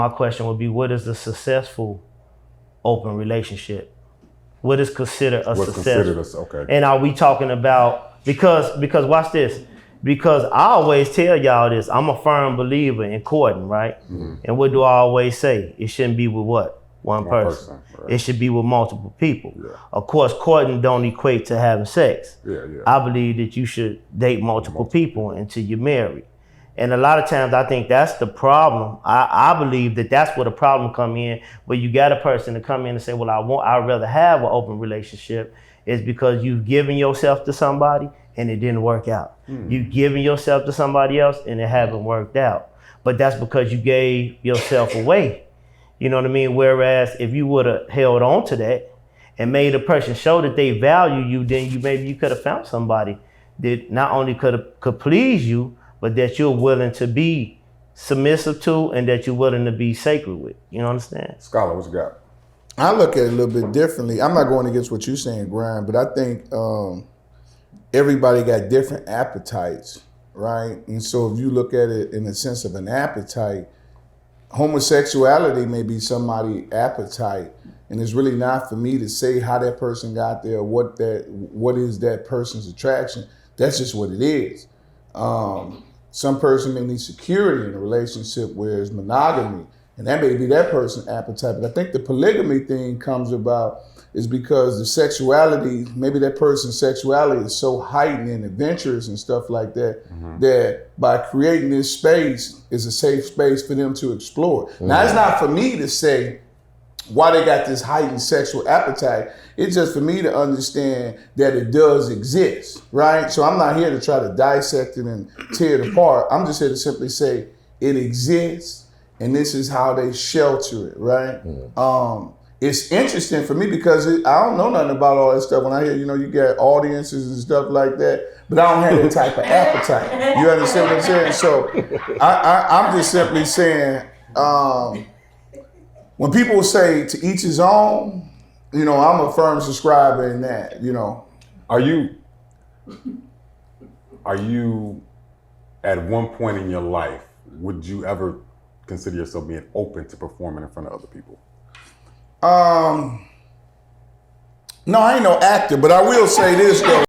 My question would be, what is a successful open relationship? What is considered a success? Okay. And are we talking about, because watch this, because I always tell y'all this, I'm a firm believer in courting, right? Mm-hmm. And what do I always say? It shouldn't be with what? One person. Right. It should be with multiple people. Yeah. Of course, courting don't equate to having sex. Yeah. I believe that you should date multiple people until you're married. And a lot of times I think that's the problem. I believe that that's where the problem come in, where you got a person to come in and say, well, I'd rather have an open relationship, is because you've given yourself to somebody and it didn't work out. You've given yourself to somebody else and it haven't worked out. But that's because you gave yourself away. You know what I mean? Whereas if you would have held on to that and made a person show that they value you, then maybe you could have found somebody that not only could please you, but that you're willing to be submissive to and that you're willing to be sacred with. You understand? Scholar, what you got? I look at it a little bit differently. I'm not going against what you're saying, Brian, but I think everybody got different appetites, right? And so if you look at it in the sense of an appetite, homosexuality may be somebody's appetite, and it's really not for me to say how that person got there, what is that person's attraction. That's just what it is. Some person may need security in a relationship where it's monogamy, and that may be that person's appetite. But I think the polygamy thing comes about is because the sexuality, maybe that person's sexuality is so heightened and adventurous and stuff like that, that by creating this space is a safe space for them to explore. Now, it's not for me to say why they got this heightened sexual appetite. It's just for me to understand that it does exist, right? So I'm not here to try to dissect it and tear it apart. I'm just here to simply say it exists, and this is how they shelter it, right? It's interesting for me because I don't know nothing about all that stuff. When I hear, you got audiences and stuff like that, but I don't have that type of appetite. You understand what I'm saying? So I'm just simply saying, when people say to each his own, I'm a firm subscriber in that, Are you at one point in your life, would you ever consider yourself being open to performing in front of other people? No, I ain't no actor, but I will say this though.